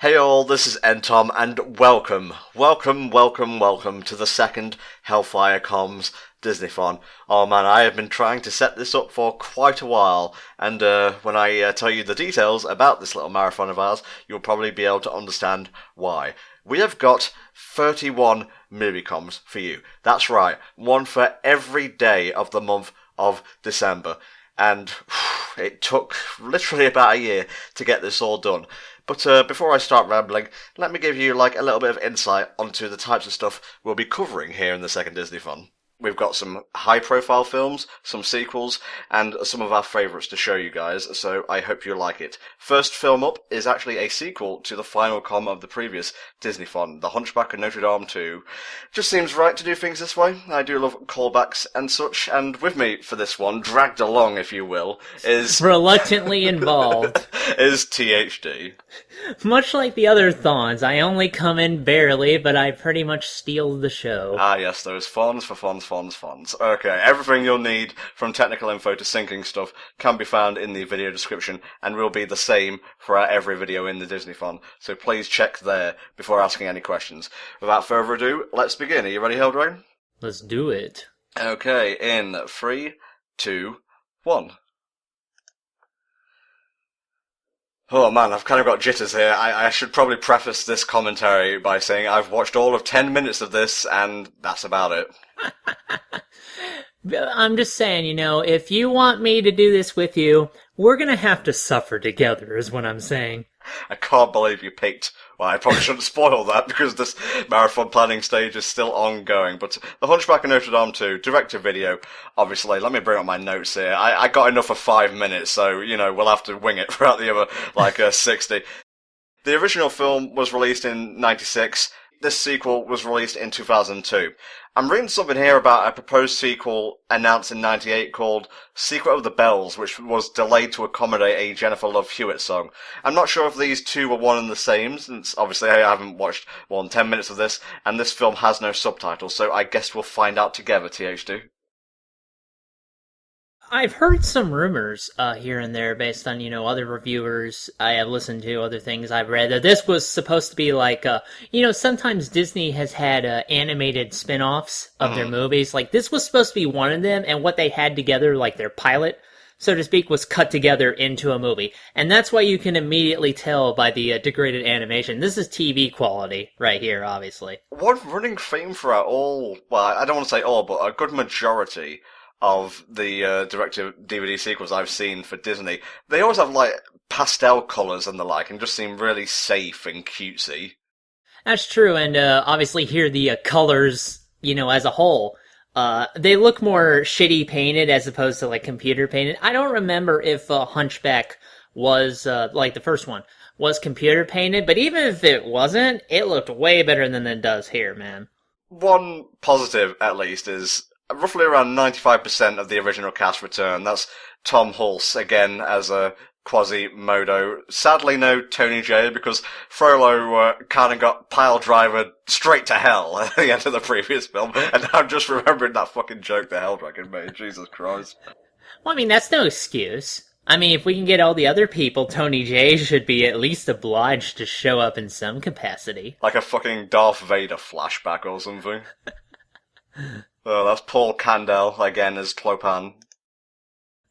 Hey all, this is Tom, and welcome to the second HellfireComms Disneython. Oh man, I have been trying to set this up for quite a while, and when I tell you the details about this little marathon of ours, you'll probably be able to understand why. We have got 31 movie comms for you. That's right, one for every day of the month of December. And it took literally about a year to get this all done. But before I start rambling, let me give you like a little bit of insight onto the types of stuff we'll be covering here in the second Disneython. We've got some high-profile films, some sequels, and some of our favourites to show you guys, so I hope you like it. First film up is actually a sequel to the final comm of the previous Disneython, The Hunchback of Notre Dame 2. Just seems right to do things this way. I do love callbacks and such, and with me for this one, dragged along if you will, is... reluctantly involved. is THD. Much like the other Thons, I only come in barely, but I pretty much steal the show. Ah yes, those fonts for fonts. Okay, everything you'll need from technical info to syncing stuff can be found in the video description and will be the same for every video in the Disneython, so please check there before asking any questions. Without further ado, let's begin. Are you ready, Helldragon? Let's do it. Okay, in 3, 2, 1. Oh man, I've kind of got jitters here. I should probably preface this commentary by saying I've watched all of 10 minutes of this, and that's about it. I'm just saying, if you want me to do this with you, we're gonna have to suffer together, is what I'm saying. I can't believe you picked... Well, I probably shouldn't spoil that because this marathon planning stage is still ongoing. But The Hunchback of Notre Dame 2, direct-to-video, obviously. Let me bring up my notes here. I got enough for 5 minutes, so, we'll have to wing it throughout the other, 60. The original film was released in 96. This sequel was released in 2002. I'm reading something here about a proposed sequel announced in 98 called Secret of the Bells, which was delayed to accommodate a Jennifer Love Hewitt song. I'm not sure if these two were one and the same, since obviously I haven't watched more than 10 minutes of this, and this film has no subtitles, so I guess we'll find out together, THD. I've heard some rumors here and there based on, other reviewers I have listened to, other things I've read, that this was supposed to be like, sometimes Disney has had animated spin-offs of their movies. Like, this was supposed to be one of them, and what they had together, like their pilot, so to speak, was cut together into a movie. And that's why you can immediately tell by the degraded animation. This is TV quality right here, obviously. One running theme throughout all, well, I don't want to say all, but a good majority of the direct-to-DVD sequels I've seen for Disney, they always have, pastel colours and the like, and just seem really safe and cutesy. That's true, and obviously here the colors, as a whole, they look more shitty painted as opposed to, computer painted. I don't remember if Hunchback was, the first one, was computer painted, but even if it wasn't, it looked way better than it does here, man. One positive, at least, is roughly around 95% of the original cast return. That's Tom Hulse, again, as a Quasimodo. Sadly, no Tony Jay, because Frollo kind of got pile-drivered straight to hell at the end of the previous film, and I'm just remembering that fucking joke the Helldragon made. Jesus Christ. Well, I mean, that's no excuse. I mean, if we can get all the other people, Tony Jay should be at least obliged to show up in some capacity. Like a fucking Darth Vader flashback or something. Oh, that's Paul Candel, again, as Clopan.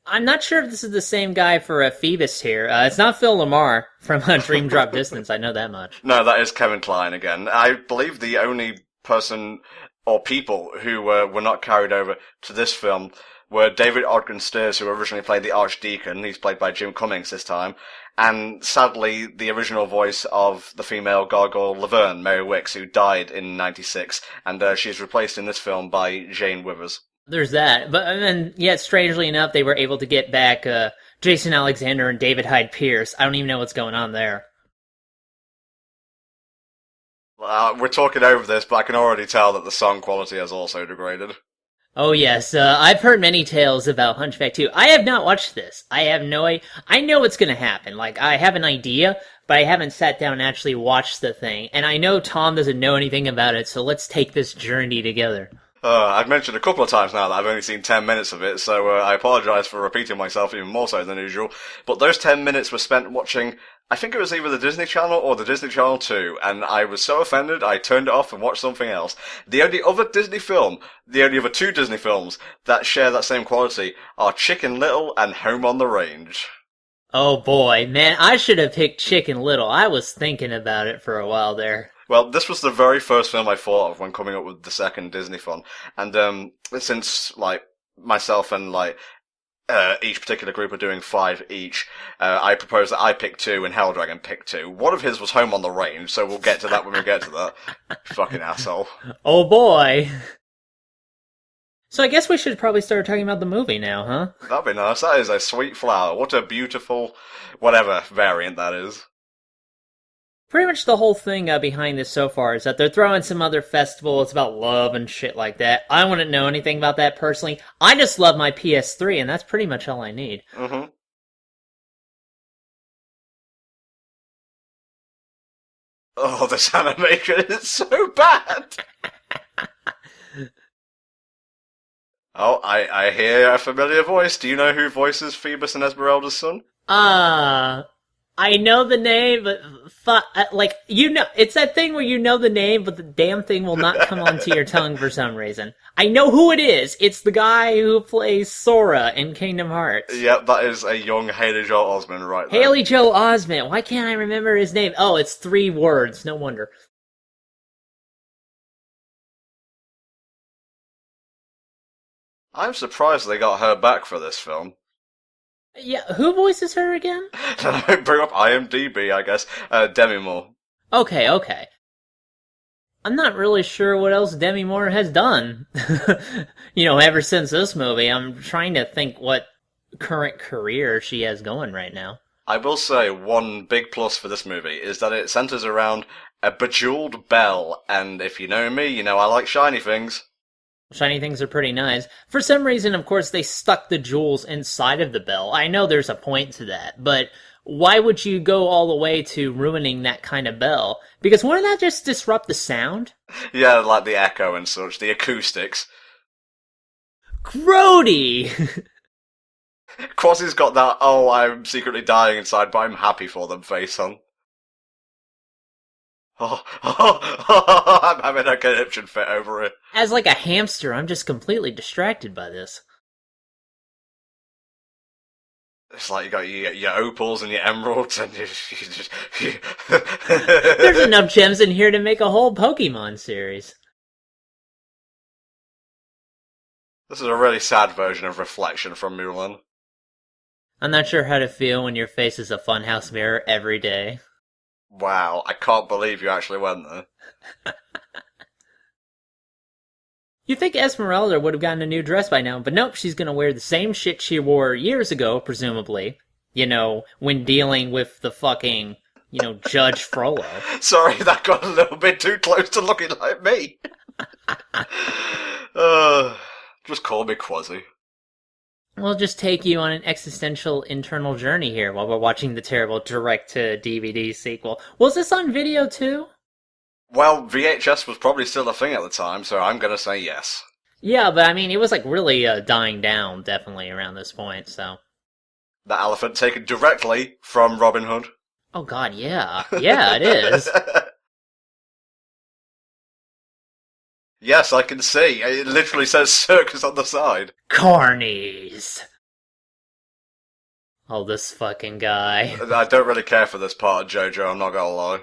I'm not sure if this is the same guy for Phoebus here. It's not Phil Lamar from Dream Drop Distance, I know that much. No, that is Kevin Kline again. I believe the only person or people who were not carried over to this film were David Ogden Stiers, who originally played the Archdeacon. He's played by Jim Cummings this time. And sadly, the original voice of the female gargoyle Laverne, Mary Wicks, who died in 96. And she's replaced in this film by Jane Withers. There's that. But and yet, strangely enough, they were able to get back Jason Alexander and David Hyde Pierce. I don't even know what's going on there. We're talking over this, but I can already tell that the song quality has also degraded. Oh yes, I've heard many tales about Hunchback 2. I have not watched this. I have no idea. I know what's gonna happen. I have an idea, but I haven't sat down and actually watched the thing. And I know Tom doesn't know anything about it, so let's take this journey together. I've mentioned a couple of times now that I've only seen 10 minutes of it, so I apologise for repeating myself even more so than usual. But those 10 minutes were spent watching I think it was either the Disney Channel or the Disney Channel 2, and I was so offended I turned it off and watched something else. The only other two Disney films that share that same quality are Chicken Little and Home on the Range. Oh boy, man, I should have picked Chicken Little. I was thinking about it for a while there. Well, this was the very first film I thought of when coming up with the second Disneython, and since myself and each particular group are doing 5 each, I propose that I pick 2 and Helldragon pick 2. One of his was Home on the Range, so we'll get to that when we get to that. Fucking asshole. Oh boy. So I guess we should probably start talking about the movie now, huh? That'd be nice. That is a sweet flower. What a beautiful, whatever variant that is. Pretty much the whole thing behind this so far is that they're throwing some other festival. It's about love and shit like that. I wouldn't know anything about that personally. I just love my PS3, and that's pretty much all I need. Mm-hmm. Oh, this animation is so bad! Oh, I hear a familiar voice. Do you know who voices Phoebus and Esmeralda's son? I know the name, but it's that thing where you know the name, but the damn thing will not come onto your tongue for some reason. I know who it is. It's the guy who plays Sora in Kingdom Hearts. Yep, that is a young Haley Joel Osment right there. Haley Joel Osment. Why can't I remember his name? Oh, it's 3 words. No wonder. I'm surprised they got her back for this film. Yeah, who voices her again? Bring up IMDb, I guess. Demi Moore. Okay. I'm not really sure what else Demi Moore has done. Ever since this movie, I'm trying to think what current career she has going right now. I will say one big plus for this movie is that it centers around a bejeweled bell, and if you know me, you know I like shiny things. Shiny things are pretty nice. For some reason, of course, they stuck the jewels inside of the bell. I know there's a point to that, but why would you go all the way to ruining that kind of bell? Because wouldn't that just disrupt the sound? Yeah, like the echo and such, the acoustics. Grody! Quasi's got that, oh, I'm secretly dying inside, but I'm happy for them face on. I'm having a conniption fit over it. As like a hamster, I'm just completely distracted by this. It's like you got your opals and your emeralds and There's enough gems in here to make a whole Pokemon series. This is a really sad version of Reflection from Mulan. I'm not sure how to feel when your face is a funhouse mirror every day. Wow, I can't believe you actually went there. You'd think Esmeralda would have gotten a new dress by now, but nope, she's gonna wear the same shit she wore years ago, presumably. When dealing with the fucking, Judge Frollo. Sorry, that got a little bit too close to looking like me. Just call me Quasi. We'll just take you on an existential internal journey here while we're watching the terrible direct-to-DVD sequel. Was this on video too? Well, VHS was probably still a thing at the time, so I'm gonna say yes. Yeah, but I mean, it was really dying down, definitely, around this point, so... The elephant taken directly from Robin Hood. Oh god, yeah. Yeah, it is. Yes, I can see. It literally says circus on the side. Carnies! Oh, this fucking guy. I don't really care for this part of JoJo, I'm not gonna lie.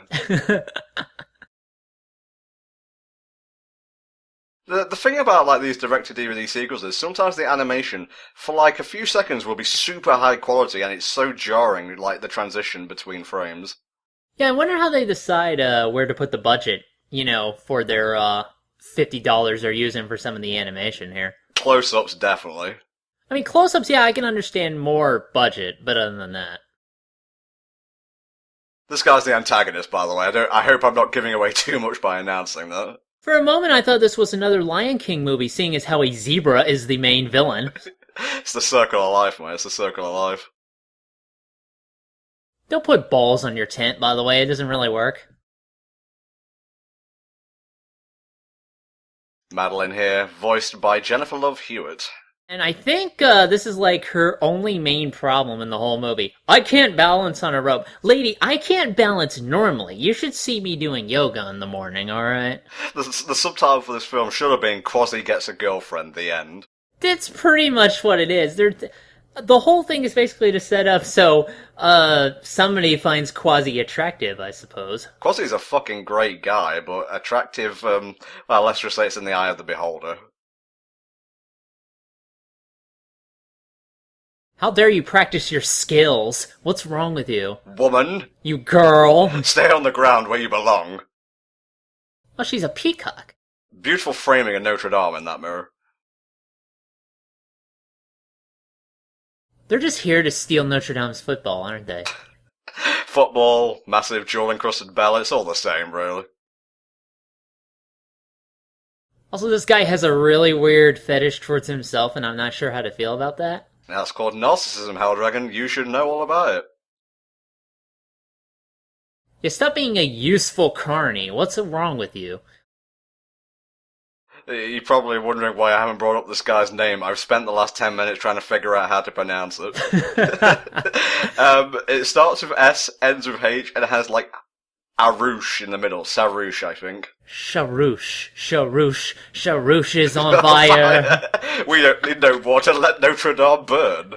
The thing about these direct-to-DVD sequels is sometimes the animation, for a few seconds, will be super high quality and it's so jarring, the transition between frames. Yeah, I wonder how they decide where to put the budget, for their $50 they're using for some of the animation here. Close-ups, definitely. I mean, close-ups, yeah, I can understand more budget, but other than that... This guy's the antagonist, by the way. I hope I'm not giving away too much by announcing that. For a moment, I thought this was another Lion King movie, seeing as how a zebra is the main villain. It's the circle of life, mate. It's the circle of life. Don't put balls on your tent, by the way. It doesn't really work. Madeline here, voiced by Jennifer Love Hewitt. And I think this is like her only main problem in the whole movie. I can't balance on a rope. Lady, I can't balance normally. You should see me doing yoga in the morning, alright? The subtitle for this film should have been Quasi Gets a Girlfriend, the end. That's pretty much what it is. The whole thing is basically to set up so somebody finds Quasi attractive, I suppose. Quasi's a fucking great guy, but attractive, well, let's just say it's in the eye of the beholder. How dare you practice your skills? What's wrong with you? Woman! You girl! Stay on the ground where you belong. Well, she's a peacock. Beautiful framing of Notre Dame in that mirror. They're just here to steal Notre Dame's football, aren't they? Football, massive jewel-encrusted bell, it's all the same, really. Also, this guy has a really weird fetish towards himself, and I'm not sure how to feel about that. That's called narcissism, Helldragon. You should know all about it. Yeah, stop being a useful carny. What's wrong with you? You're probably wondering why I haven't brought up this guy's name. I've spent the last 10 minutes trying to figure out how to pronounce it. It starts with S, ends with H, and it has, like, Arush in the middle. Sarouche, I think. Sharouche is on fire. We don't need no water, let Notre Dame burn.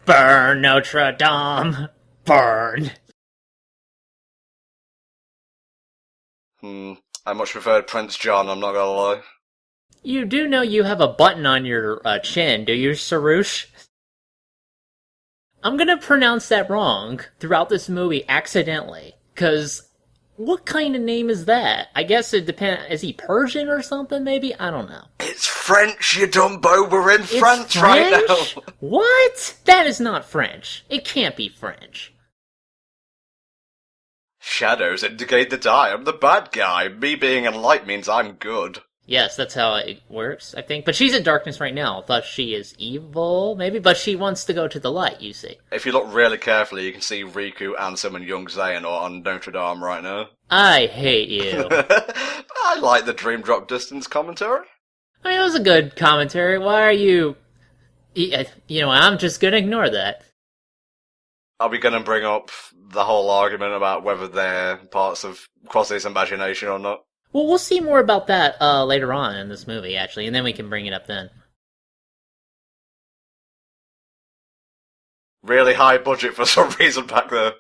Burn, Notre Dame. Burn. I much preferred Prince John, I'm not gonna lie. You do know you have a button on your chin, do you, Sarouche? I'm gonna pronounce that wrong throughout this movie accidentally, because what kind of name is that? I guess it depends. Is he Persian or something, maybe? I don't know. It's French, you dumbo. We're in France right now. What? That is not French. It can't be French. Shadows indicate that I am the bad guy. Me being in light means I'm good. Yes, that's how it works, I think. But she's in darkness right now. Thus she is evil, maybe? But she wants to go to the light, you see. If you look really carefully, you can see Riku, Ansem, and young Xehanort on Notre Dame right now. I hate you. I like the Dream Drop Distance commentary. I mean, it was a good commentary. Why are you... I'm just gonna ignore that. Are we gonna bring up the whole argument about whether they're parts of Quasi's imagination or not? Well, we'll see more about that later on in this movie, actually, and then we can bring it up then. Really high budget for some reason back there.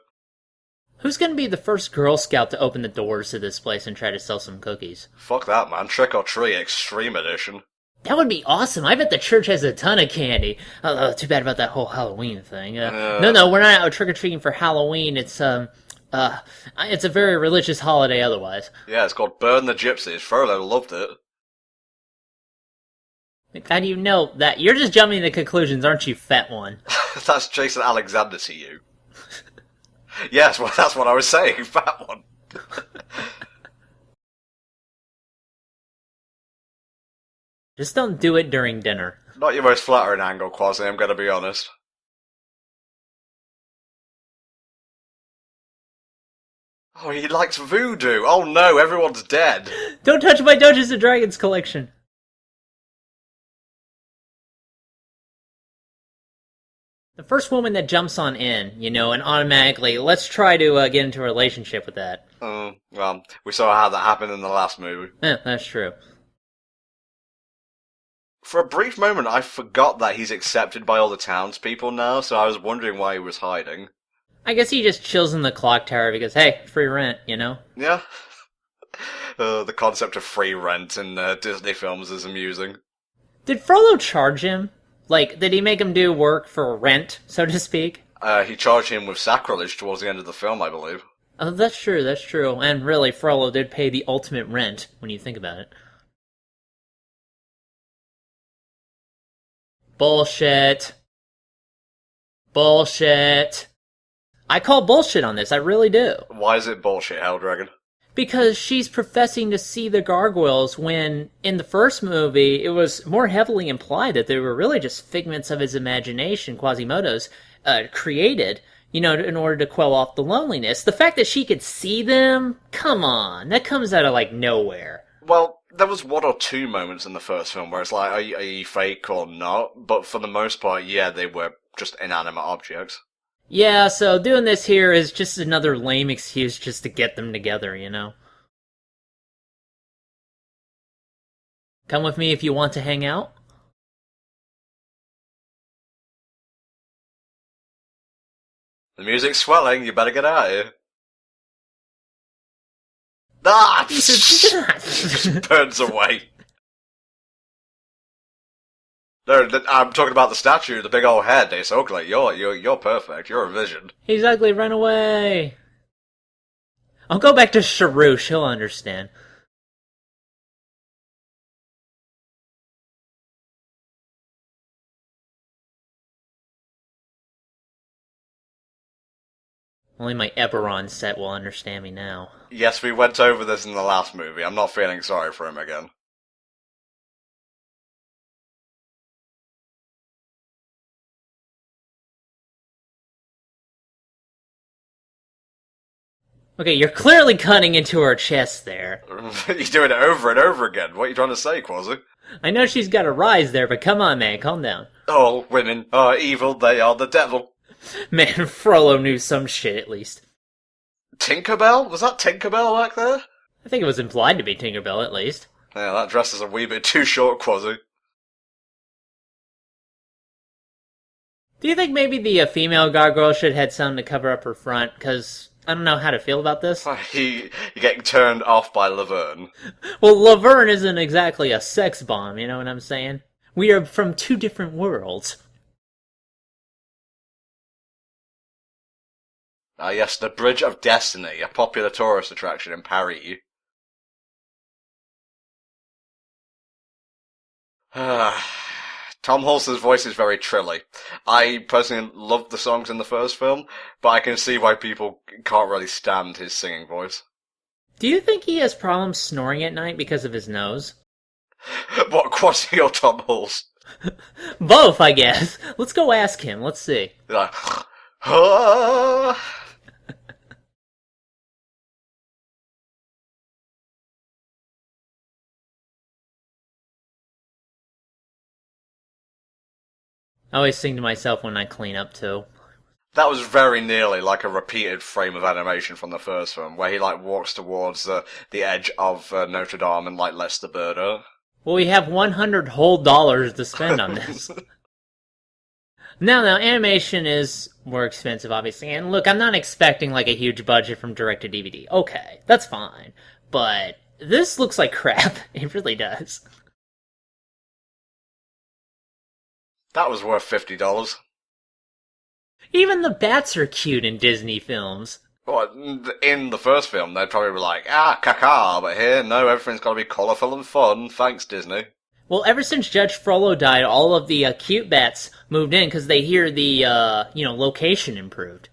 Who's gonna be the first Girl Scout to open the doors to this place and try to sell some cookies? Fuck that, man. Trick or Treat Extreme Edition. That would be awesome. I bet the church has a ton of candy. Oh, too bad about that whole Halloween thing. No, we're not out trick-or-treating for Halloween. It's a very religious holiday otherwise. Yeah, it's called Burn the Gypsies. Frollo loved it. How do you know that? You're just jumping to conclusions, aren't you, fat one? That's Jason Alexander to you. Yes, well, that's what I was saying, fat one. Just don't do it during dinner. Not your most flattering angle, Quasi, I'm gonna be honest. Oh, he likes voodoo. Oh no, everyone's dead. Don't touch my Dungeons & Dragons collection. The first woman that jumps on in, and automatically, let's try to get into a relationship with that. Well, we saw how that happened in the last movie. That's true. For a brief moment, I forgot that he's accepted by all the townspeople now, so I was wondering why he was hiding. I guess he just chills in the clock tower because, hey, free rent, Yeah. The concept of free rent in Disney films is amusing. Did Frollo charge him? Like, did he make him do work for rent, so to speak? He charged him with sacrilege towards the end of the film, I believe. Oh, that's true. And really, Frollo did pay the ultimate rent, when you think about it. Bullshit. I call bullshit on this, I really do. Why is it bullshit, Helldragon? Because she's professing to see the gargoyles when, in the first movie, it was more heavily implied that they were really just figments of his imagination, Quasimodo's, created, in order to quell off the loneliness. The fact that she could see them, come on, that comes out of, nowhere. Well, there was one or two moments in the first film where it's like, are you fake or not? But for the most part, yeah, they were just inanimate objects. Yeah, so doing this here is just another lame excuse just to get them together, you know? Come with me if you want to hang out. The music's swelling, you better get out of here. Ah! Just burns away. No, I'm talking about the statue, the big old head. It's ugly. You're perfect. You're a vision. He's ugly, run away! I'll go back to Sharouche, he'll understand. Only my Eberron set will understand me now. Yes, we went over this in the last movie. I'm not feeling sorry for him again. Okay, you're clearly cutting into her chest there. You're doing it over and over again. What are you trying to say, Quasi? I know she's got a rise there, but come on, man, calm down. All women are evil. They are the devil. Man, Frollo knew some shit at least. Tinkerbell? Was that Tinkerbell back there? I think it was implied to be Tinkerbell at least. Yeah, that dress is a wee bit too short, Quasi. Do you think maybe the female gargoyle should have had something to cover up her front? Because I don't know how to feel about this. You're getting turned off by Laverne. Well, Laverne isn't exactly a sex bomb, you know what I'm saying? We are from two different worlds. Ah, yes, the Bridge of Destiny, a popular tourist attraction in Paris. Tom Hulce's voice is very trilly. I personally loved the songs in the first film, but I can see why people can't really stand his singing voice. Do you think he has problems snoring at night because of his nose? What, Quasi or Tom Hulce? Both, I guess. Let's go ask him. Let's see. Like, ah. I always sing to myself when I clean up, too. That was very nearly like a repeated frame of animation from the first film, where he like walks towards the edge of Notre Dame and like lets the bird out. Well, we have $100 whole to spend on this. Now, animation is more expensive, obviously. And look, I'm not expecting like a huge budget from direct-to-DVD. Okay, that's fine. But this looks like crap. It really does. That was worth $50. Even the bats are cute in Disney films. Well, in the first film, they'd probably be like, ah, caca, but here, no, everything's got to be colourful and fun, thanks, Disney. Well, ever since Judge Frollo died, all of the cute bats moved in because they hear the, location improved.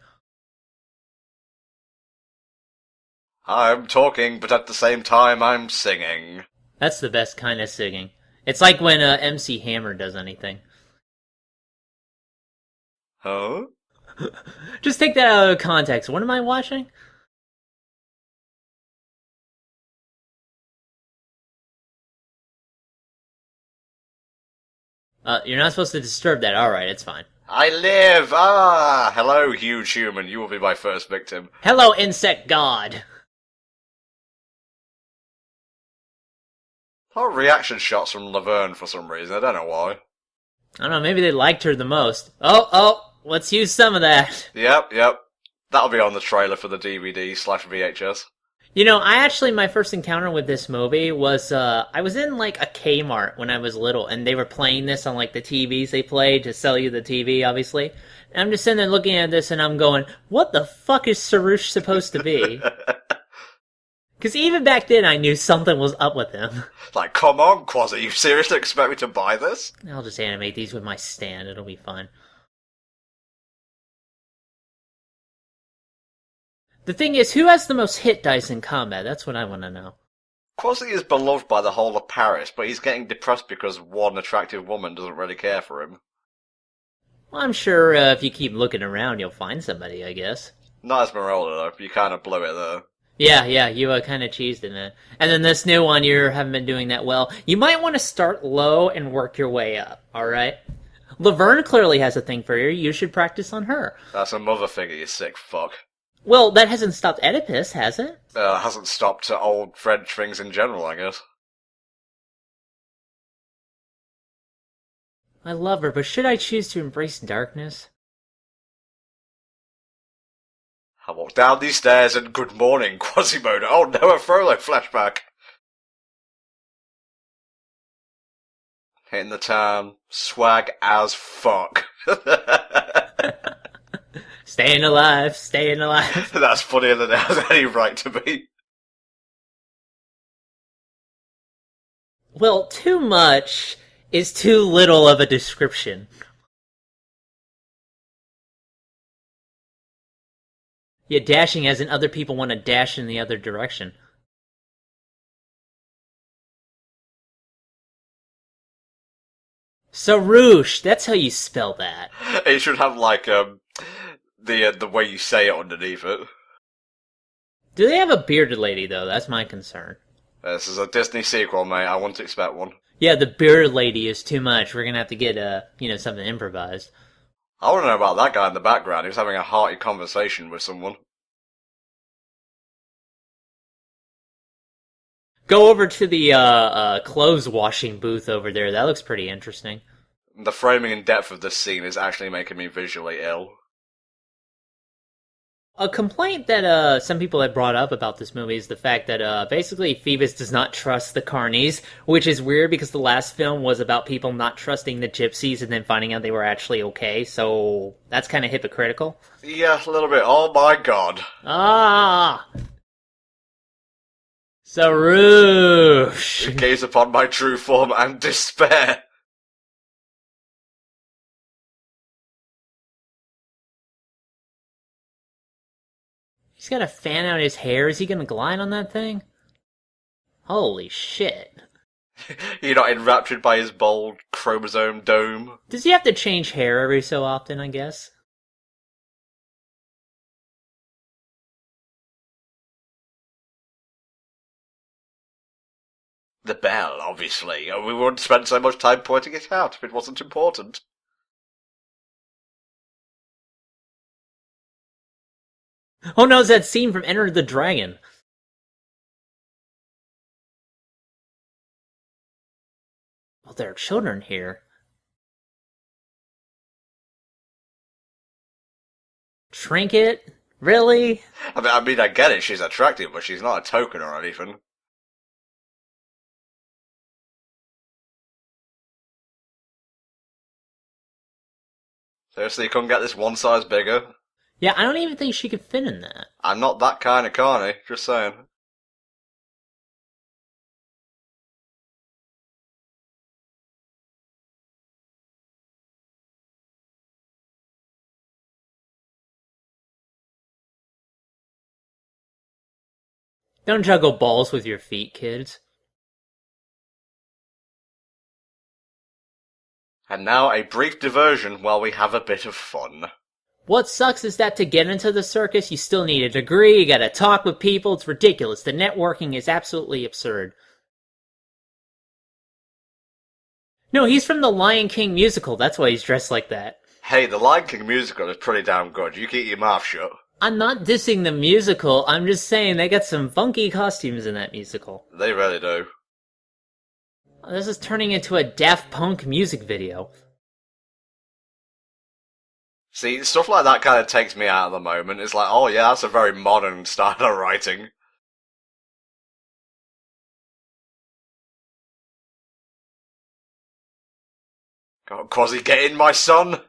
I'm talking, but at the same time, I'm singing. That's the best kind of singing. It's like when MC Hammer does anything. Huh? Just take that out of context. What am I watching? You're not supposed to disturb that. Alright, it's fine. I live! Ah! Hello, huge human. You will be my first victim. Hello, insect god! A lot of reaction shots from Laverne for some reason. I don't know why. I don't know, maybe they liked her the most. Oh, let's use some of that. Yep. That'll be on the trailer for the DVD/VHS. You know, my first encounter with this movie was, I was in, like, a Kmart when I was little, and they were playing this on, like, the TVs they played to sell you the TV, obviously. And I'm just sitting there looking at this, and I'm going, what the fuck is Sarouche supposed to be? Because even back then, I knew something was up with him. Like, come on, Quasi, you seriously expect me to buy this? I'll just animate these with my stand, it'll be fun. The thing is, who has the most hit dice in combat? That's what I want to know. Quasi is beloved by the whole of Paris, but he's getting depressed because one attractive woman doesn't really care for him. Well, I'm sure if you keep looking around, you'll find somebody, I guess. Not Esmeralda, though. You kind of blew it there. Yeah, yeah, you kind of cheesed it, man. And then this new one, you haven't been doing that well. You might want to start low and work your way up, alright? Laverne clearly has a thing for you. You should practice on her. That's a mother figure, you sick fuck. Well, that hasn't stopped Oedipus, has it? Hasn't stopped old French things in general, I guess. I love her, but should I choose to embrace darkness? I walk down these stairs and good morning, Quasimodo. Oh no, a Frollo flashback. Hitting the town, swag as fuck. Staying alive, staying alive. That's funnier than it has any right to be. Well, too much is too little of a description. Yeah, dashing as in other people want to dash in the other direction. Sarouche, that's how you spell that. It should have like the way you say it underneath it. Do they have a bearded lady though? That's my concern. This is a Disney sequel, mate. I wouldn't expect one. Yeah, the bearded lady is too much. We're gonna have to get something improvised. I want to know about that guy in the background. He was having a hearty conversation with someone. Go over to the clothes washing booth over there. That looks pretty interesting. The framing and depth of this scene is actually making me visually ill. A complaint that some people have brought up about this movie is the fact that basically Phoebus does not trust the carnies, which is weird because the last film was about people not trusting the gypsies and then finding out they were actually okay, so that's kind of hypocritical. Yeah, a little bit. Oh my god. Ah! Sarouche! Gaze upon my true form and despair. He's got to fan out his hair. Is he gonna glide on that thing? Holy shit. You're not enraptured by his bold chromosome dome? Does he have to change hair every so often, I guess? The bell, obviously. We wouldn't spend so much time pointing it out if it wasn't important. Oh no, it's that scene from Enter the Dragon. Well, there are children here. Trinket? Really? I mean, I get it, she's attractive, but she's not a token or anything. Seriously, you couldn't get this one size bigger? Yeah, I don't even think she could fit in that. I'm not that kind of carny, just saying. Don't juggle balls with your feet, kids. And now a brief diversion while we have a bit of fun. What sucks is that to get into the circus, you still need a degree, you gotta talk with people, it's ridiculous. The networking is absolutely absurd. No, he's from the Lion King musical, that's why he's dressed like that. Hey, the Lion King musical is pretty damn good. You keep your mouth shut. I'm not dissing the musical, I'm just saying they got some funky costumes in that musical. They really do. This is turning into a Daft Punk music video. See, stuff like that kind of takes me out of the moment. It's like, oh yeah, that's a very modern style of writing. God, Quasi, get in, my son!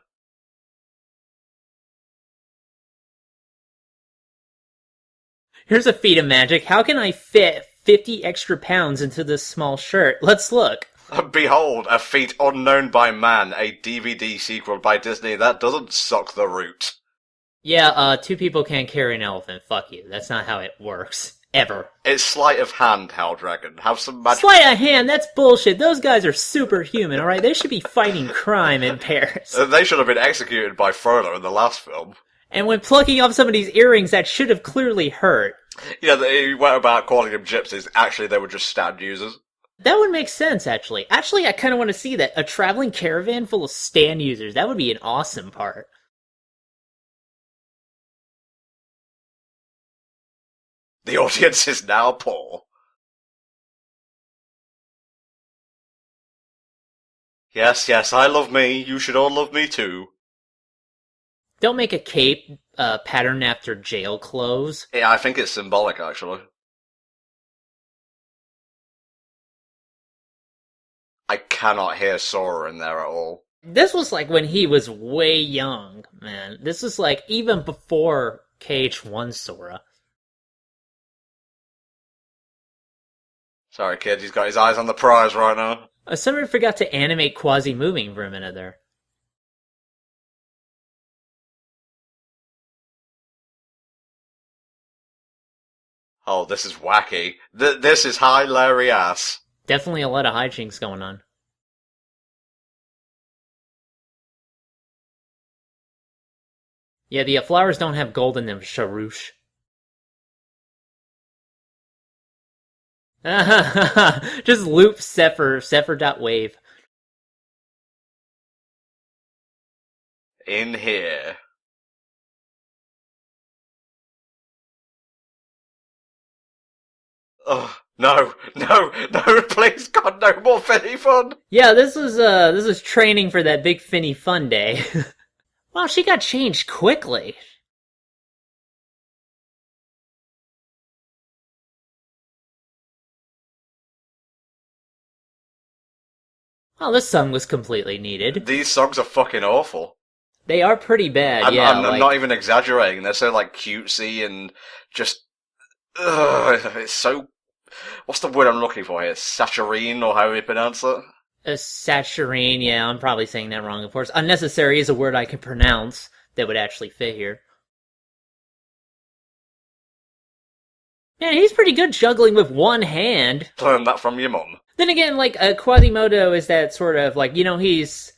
Here's a feat of magic. How can I fit 50 extra pounds into this small shirt? Let's look. Behold, a feat unknown by man, a DVD sequel by Disney that doesn't suck the root. Yeah, two people can't carry an elephant. Fuck you. That's not how it works. Ever. It's sleight of hand, Helldragon. Have some magic. Sleight of hand? That's bullshit. Those guys are superhuman, alright? They should be fighting crime in Paris. They should have been executed by Frollo in the last film. And when plucking off somebody's earrings, that should have clearly hurt. Yeah, he went about calling them gypsies. Actually, they were just stand users. That would make sense, actually. Actually, I kind of want to see that. A traveling caravan full of stand users. That would be an awesome part. The audience is now poor. Yes, yes, I love me. You should all love me too. Don't make a cape patterned after jail clothes. Yeah, I think it's symbolic, actually. I cannot hear Sora in there at all. This was like when he was way young, man. This is like even before KH1 Sora. Sorry, kid, he's got his eyes on the prize right now. Somebody forgot to animate Quasi moving for a minute there. Oh, this is wacky. This is hilarious. Definitely a lot of hijinks going on. Yeah, the flowers don't have gold in them, Sharouche. Just loop Sepher.wave. In here. Oh, no, please, God, no more Finny Fun! Yeah, this is training for that big Finny Fun day. Wow, she got changed quickly. Well, this song was completely needed. These songs are fucking awful. They are pretty bad, I'm not even exaggerating. They're so, like, cutesy and just... it's so... What's the word I'm looking for here? Saturine, or however you pronounce it? Saturine, yeah, I'm probably saying that wrong, of course. Unnecessary is a word I can pronounce that would actually fit here. Man, he's pretty good juggling with one hand. Learned that from your mum. Then again, like, Quasimodo is that sort of, like, he's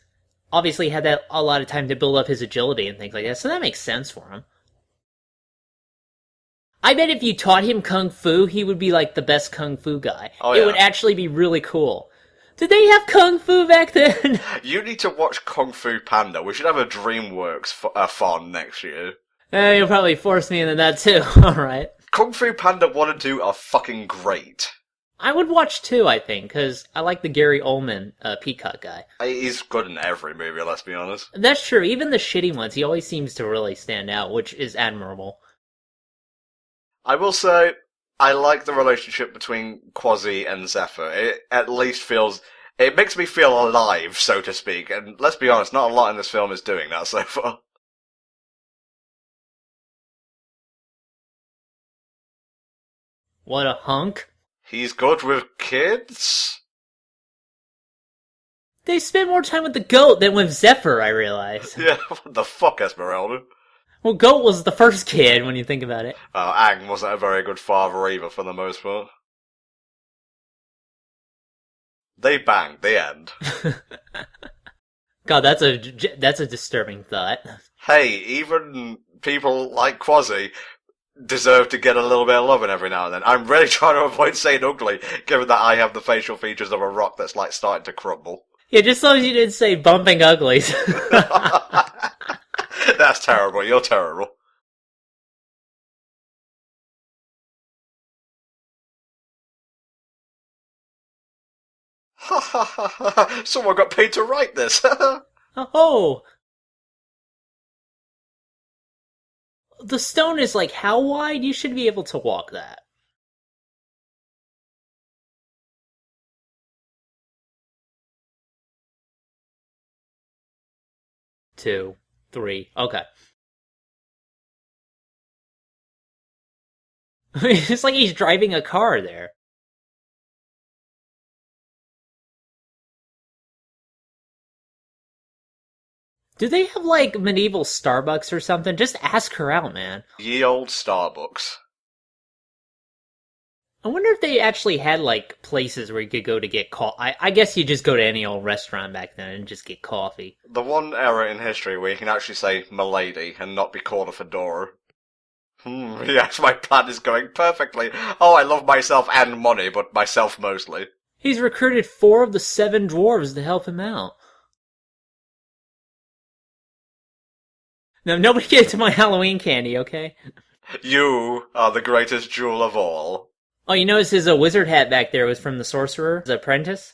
obviously had that a lot of time to build up his agility and things like that, so that makes sense for him. I bet if you taught him Kung Fu, he would be, like, the best Kung Fu guy. Oh, yeah. It would actually be really cool. Did they have Kung Fu back then? You need to watch Kung Fu Panda. We should have a DreamWorks fun next year. You'll probably force me into that, too. Alright. Kung Fu Panda 1 and 2 are fucking great. I would watch 2, I think, because I like the Gary Oldman Peacock guy. He's good in every movie, let's be honest. That's true. Even the shitty ones, he always seems to really stand out, which is admirable. I will say, I like the relationship between Quasi and Zephyr. It at least feels... It makes me feel alive, so to speak, and let's be honest, not a lot in this film is doing that so far. What a hunk. He's good with kids? They spend more time with the goat than with Zephyr, I realize. Yeah, what the fuck, Esmeralda? Well, Goat was the first kid, when you think about it. Aang wasn't a very good father either, for the most part. They banged, the end. God, that's a disturbing thought. Hey, even people like Quasi deserve to get a little bit of loving every now and then. I'm really trying to avoid saying ugly, given that I have the facial features of a rock that's, like, starting to crumble. Yeah, just as long as you didn't say bumping uglies. That's terrible, you're terrible. Ha ha ha ha! Someone got paid to write this! Oh! The stone is like how wide? You should be able to walk that. Two, three, okay. It's like he's driving a car there. Do they have, like, medieval Starbucks or something? Just ask her out, man. Ye old Starbucks. I wonder if they actually had, like, places where you could go to get coffee. I guess you just go to any old restaurant back then and just get coffee. The one era in history where you can actually say "milady" and not be called a fedora. Yes, my plan is going perfectly. Oh, I love myself and money, but myself mostly. He's recruited 4 of the 7 dwarves to help him out. Now, nobody get to my Halloween candy, okay? You are the greatest jewel of all. Oh, you notice his wizard hat back there was from the Sorcerer's Apprentice?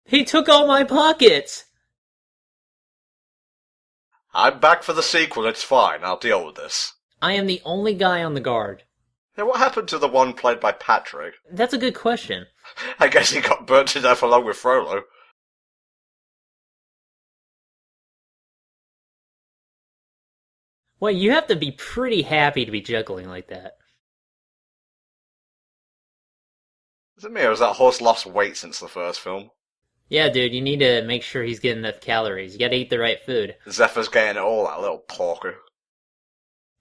He took all my pockets! I'm back for the sequel, it's fine, I'll deal with this. I am the only guy on the guard. Hey, what happened to the one played by Patrick? That's a good question. I guess he got burnt to death along with Frollo. Well, you have to be pretty happy to be juggling like that. Is it me, or has that horse lost weight since the first film? Yeah, dude, you need to make sure he's getting enough calories. You gotta eat the right food. Zephyr's getting it all, that little porker.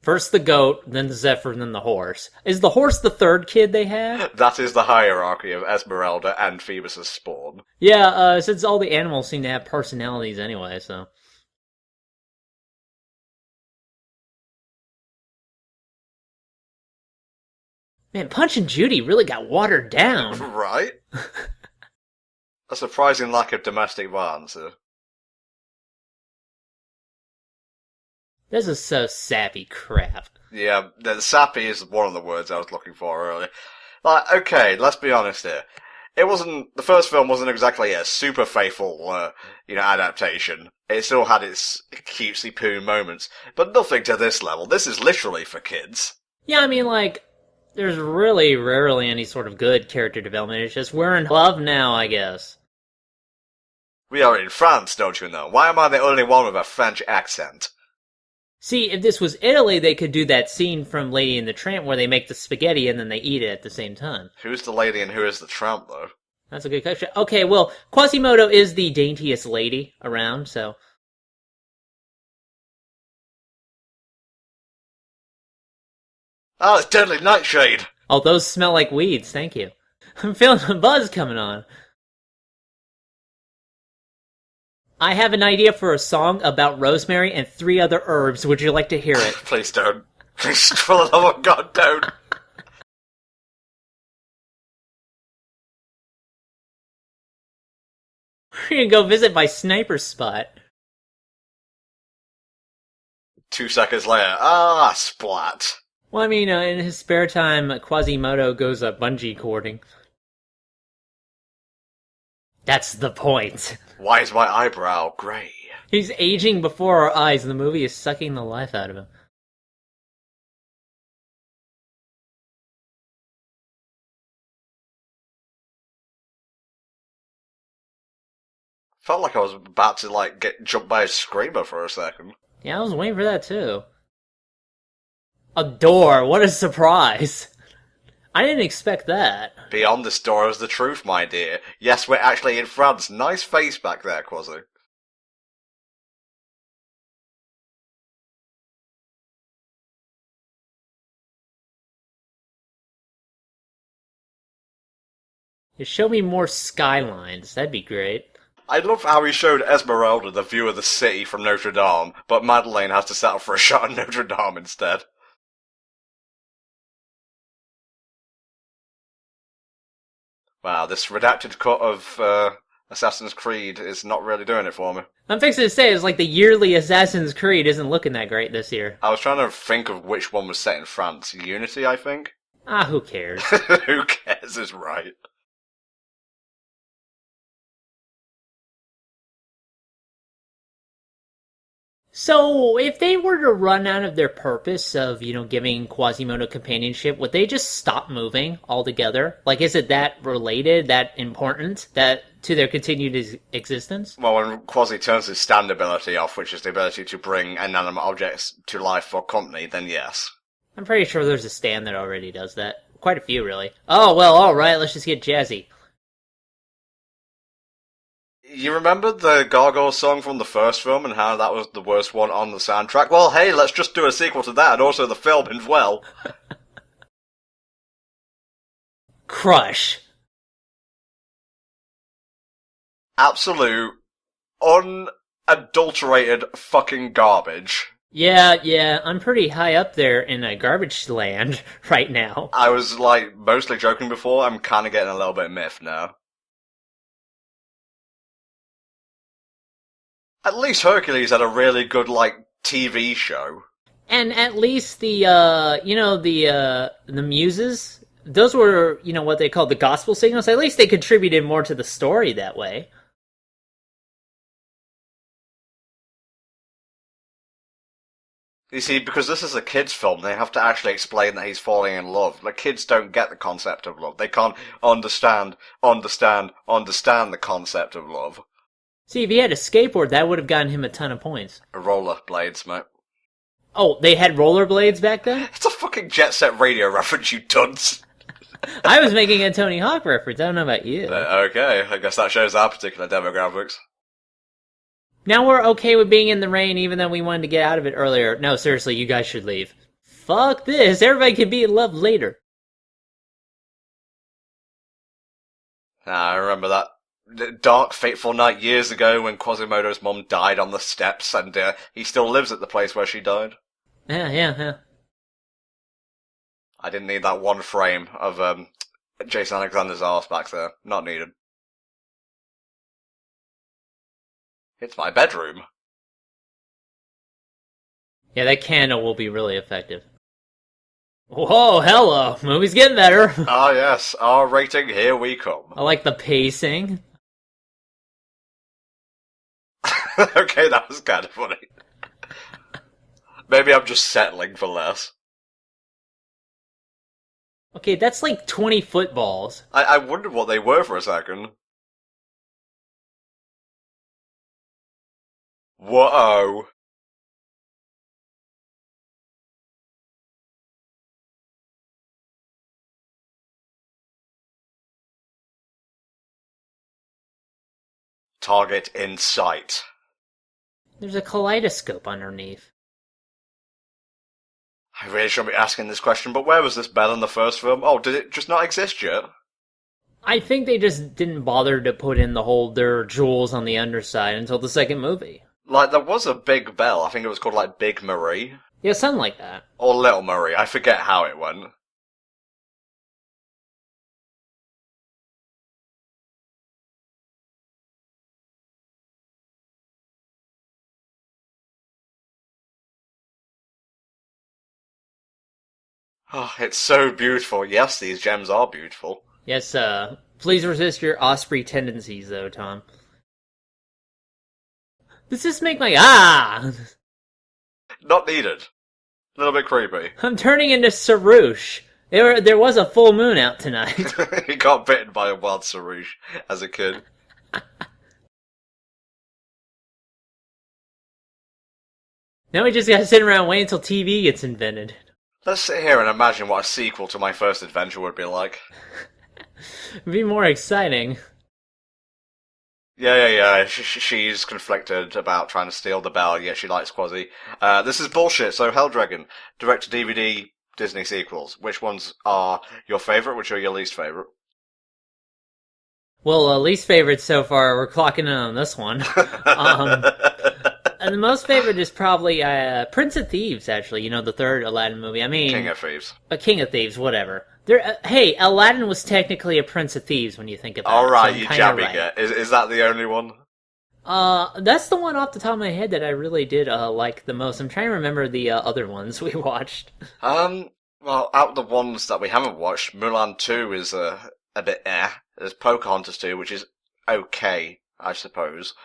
First the goat, then the Zephyr, then the horse. Is the horse the third kid they have? That is the hierarchy of Esmeralda and Phoebus' spawn. Yeah, since all the animals seem to have personalities anyway, so... Man, Punch and Judy really got watered down. Right? A surprising lack of domestic violence here. This is so sappy crap. Yeah, the sappy is one of the words I was looking for earlier. Like, okay, let's be honest here. The first film wasn't exactly a super faithful, adaptation. It still had its cutesy poo moments, but nothing to this level. This is literally for kids. Yeah, I mean, like, there's really rarely any sort of good character development. It's just, we're in love now, I guess. We are in France, don't you know? Why am I the only one with a French accent? See, if this was Italy, they could do that scene from Lady and the Tramp where they make the spaghetti and then they eat it at the same time. Who's the lady and who is the tramp, though? That's a good question. Okay, well, Quasimodo is the daintiest lady around, so... Oh, it's Deadly Nightshade! Oh, those smell like weeds, thank you. I'm feeling a buzz coming on. I have an idea for a song about rosemary and 3 other herbs. Would you like to hear it? Please don't. Please, for the love of God, don't. We're gonna go visit my sniper spot. 2 seconds later, splat. Well, I mean, in his spare time, Quasimodo goes bungee cording. That's the point. Why is my eyebrow grey? He's aging before our eyes, and the movie is sucking the life out of him. Felt like I was about to, get jumped by a screamer for a second. Yeah, I was waiting for that, too. A door, what a surprise! I didn't expect that. Beyond this door is the truth, my dear. Yes, we're actually in France. Nice face back there, Quasi. You show me more skylines, that'd be great. I love how he showed Esmeralda the view of the city from Notre Dame, but Madeleine has to settle for a shot of Notre Dame instead. Wow, this redacted cut of Assassin's Creed is not really doing it for me. I'm fixing to say, it's like the yearly Assassin's Creed isn't looking that great this year. I was trying to think of which one was set in France. Unity, I think? Ah, who cares? Who cares is right. So, if they were to run out of their purpose of, giving Quasimodo companionship, would they just stop moving altogether? Like, is it that related, that important, to their continued existence? Well, when Quasi turns his stand ability off, which is the ability to bring inanimate objects to life for company, then yes. I'm pretty sure there's a stand that already does that. Quite a few, really. Oh, well, alright, let's just get jazzy. You remember the Gargoyle song from the first film and how that was the worst one on the soundtrack? Well, hey, let's just do a sequel to that and also the film as well. Crush. Absolute, adulterated fucking garbage. Yeah, I'm pretty high up there in a garbage land right now. I was, like, mostly joking before, I'm kinda getting a little bit miffed now. At least Hercules had a really good, like, TV show. And at least the muses, those were, what they called the gospel signals. At least they contributed more to the story that way. You see, because this is a kid's film, they have to actually explain that he's falling in love. Like, kids don't get the concept of love. They can't understand the concept of love. See, if he had a skateboard, that would have gotten him a ton of points. Rollerblades, mate. Oh, they had rollerblades back then? It's a fucking Jet Set Radio reference, you dunce. I was making a Tony Hawk reference. I don't know about you. Okay, I guess that shows our particular demographics. Now we're okay with being in the rain even though we wanted to get out of it earlier. No, seriously, you guys should leave. Fuck this. Everybody can be in love later. I remember that dark, fateful night years ago when Quasimodo's mum died on the steps, and he still lives at the place where she died. Yeah. I didn't need that one frame of Jason Alexander's arse back there. Not needed. It's my bedroom. Yeah, that candle will be really effective. Whoa, hello. Movie's getting better. Ah yes, R rating, here we come. I like the pacing. Okay, that was kind of funny. Maybe I'm just settling for less. Okay, that's like 20 footballs. I wondered what they were for a second. Whoa. Target in sight. There's a kaleidoscope underneath. I really shouldn't be asking this question, but where was this bell in the first film? Oh, did it just not exist yet? I think they just didn't bother to put in their jewels on the underside until the second movie. Like, there was a big bell. I think it was called, like, Big Marie. Yeah, something like that. Or Little Marie. I forget how it went. Oh, it's so beautiful. Yes, these gems are beautiful. Yes, please resist your Osprey tendencies, though, Tom. Does this make my Not needed. A little bit creepy. I'm turning into Sarouche. There was a full moon out tonight. He got bitten by a wild Sarouche as a kid. Now we just gotta sit around and wait until TV gets invented. Let's sit here and imagine what a sequel to my first adventure would be like. It'd be more exciting. Yeah. She's conflicted about trying to steal the bell, yet she likes Quasi. This is bullshit, so Helldragon, direct-to-DVD Disney sequels. Which ones are your favourite, which are your least favourite? Well, least favorite so far, we're clocking in on this one. And the most favorite is probably Prince of Thieves, actually. The third Aladdin movie. I mean... King of Thieves. King of Thieves, whatever. Hey, Aladdin was technically a Prince of Thieves when you think about it. Alright, so you jabbing it. Is that the only one? That's the one off the top of my head that I really did like the most. I'm trying to remember the other ones we watched. Well, out of the ones that we haven't watched, Mulan 2 is a bit There's Pocahontas 2, which is okay, I suppose.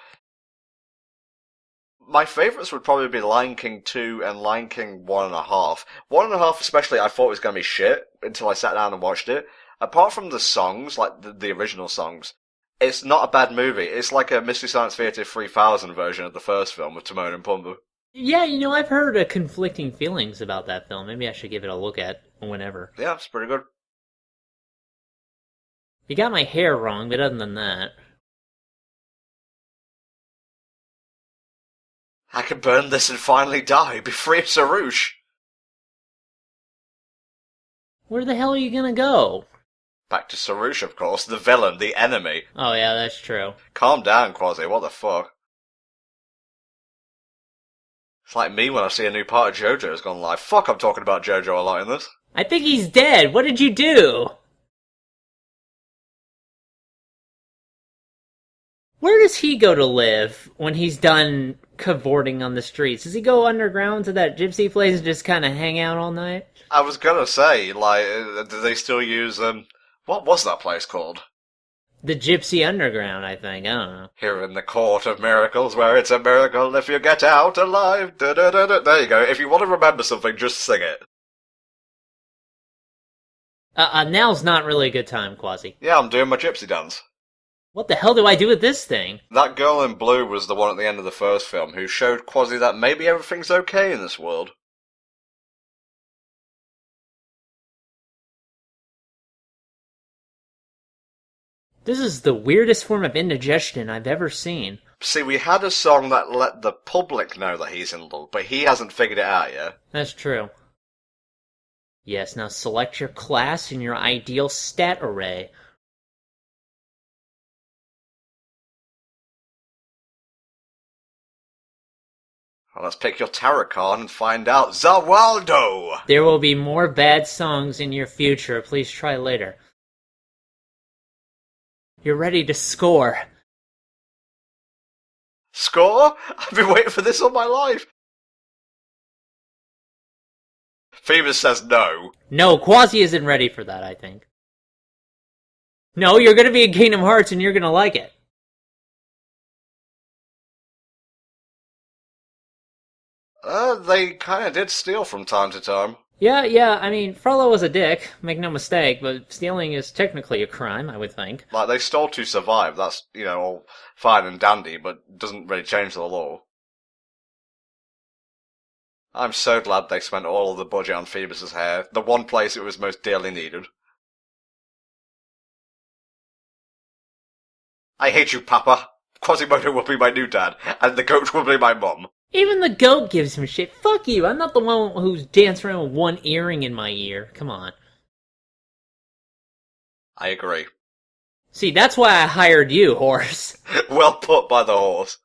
My favourites would probably be Lion King 2 and Lion King 1.5. 1.5 especially I thought was going to be shit until I sat down and watched it. Apart from the songs, like the original songs, it's not a bad movie. It's like a Mystery Science Theater 3000 version of the first film with Timon and Pumbaa. Yeah, I've heard conflicting feelings about that film. Maybe I should give it a look at whenever. Yeah, it's pretty good. You got my hair wrong, but other than that... I can burn this and finally die. Be free of Sarouche. Where the hell are you gonna go? Back to Sarouche, of course. The villain, the enemy. Oh yeah, that's true. Calm down, Quasi. What the fuck? It's like me when I see a new part of JoJo's gone live. Fuck, I'm talking about JoJo a lot in this. I think he's dead. What did you do? Where does he go to live when he's done cavorting on the streets? Does he go underground to that gypsy place and just kind of hang out all night? I was gonna say, like, do they still use, what was that place called? The Gypsy Underground, I think. I don't know. Here in the Court of Miracles, where it's a miracle if you get out alive. Da-da-da-da. There you go. If you want to remember something, just sing it. Now's not really a good time, Quasi. Yeah, I'm doing my gypsy dance. What the hell do I do with this thing? That girl in blue was the one at the end of the first film who showed Quasi that maybe everything's okay in this world. This is the weirdest form of indigestion I've ever seen. See, we had a song that let the public know that he's in love, but he hasn't figured it out yet. That's true. Yes, now select your class and your ideal stat array. Well, let's pick your tarot card and find out. Zawaldo! There will be more bad songs in your future. Please try later. You're ready to score. Score? I've been waiting for this all my life. Phoebus says no. No, Quasi isn't ready for that, I think. No, you're gonna be in Kingdom Hearts and you're gonna like it. They kinda did steal from time to time. Yeah, I mean, Frollo was a dick, make no mistake, but stealing is technically a crime, I would think. Like, they stole to survive, that's, all fine and dandy, but doesn't really change the law. I'm so glad they spent all of the budget on Phoebus's hair, the one place it was most dearly needed. I hate you, Papa. Quasimodo will be my new dad, and the goat will be my mum. Even the goat gives him shit. Fuck you, I'm not the one who's dancing around with one earring in my ear. Come on. I agree. See, that's why I hired you, horse. Well put by the horse.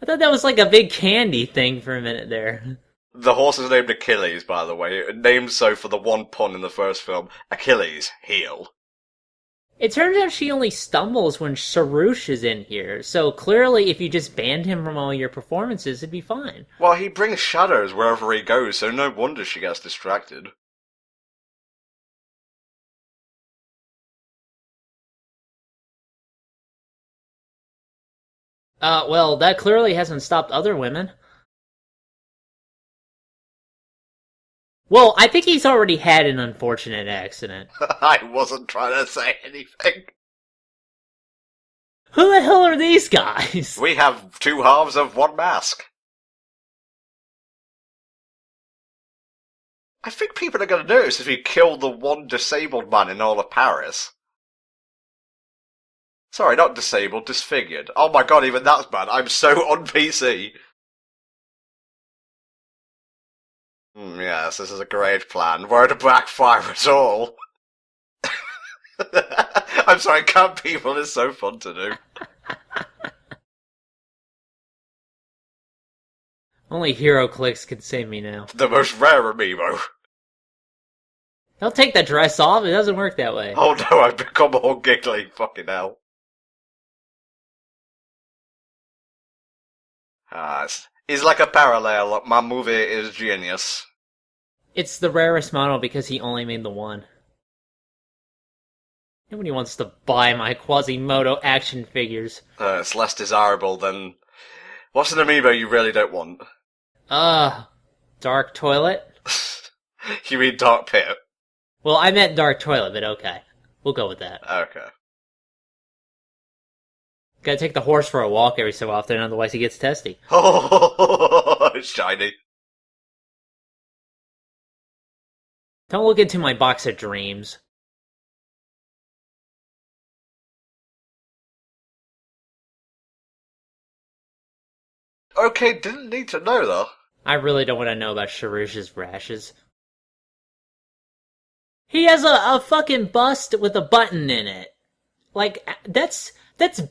I thought that was like a big candy thing for a minute there. The horse is named Achilles, by the way. Named so for the one pun in the first film. Achilles, heel. It turns out she only stumbles when Sarouche is in here, so clearly if you just banned him from all your performances, it'd be fine. Well, he brings shadows wherever he goes, so no wonder she gets distracted. Well, that clearly hasn't stopped other women. Well, I think he's already had an unfortunate accident. I wasn't trying to say anything. Who the hell are these guys? We have two halves of one mask. I think people are going to notice if you kill the one disabled man in all of Paris. Sorry, not disabled, disfigured. Oh my god, even that's bad. I'm so on PC. Yes, this is a great plan. Where to backfire at all? I'm sorry, camp people is so fun to do. Only Hero Clicks can save me now. The most rare amiibo. They'll take the dress off, it doesn't work that way. Oh no, I've become all giggly, fucking hell. He's like a parallel, my movie is genius. It's the rarest model because he only made the one. Nobody wants to buy my Quasimodo action figures. It's less desirable than... What's an amiibo you really don't want? Dark Toilet? You mean Dark Pit? Well, I meant Dark Toilet, but okay. We'll go with that. Okay. Gotta take the horse for a walk every so often, otherwise he gets testy. Oh, it's shiny. Don't look into my box of dreams. Okay, didn't need to know though. I really don't want to know about Sharouche's rashes. He has a fucking bust with a button in it. Like, that's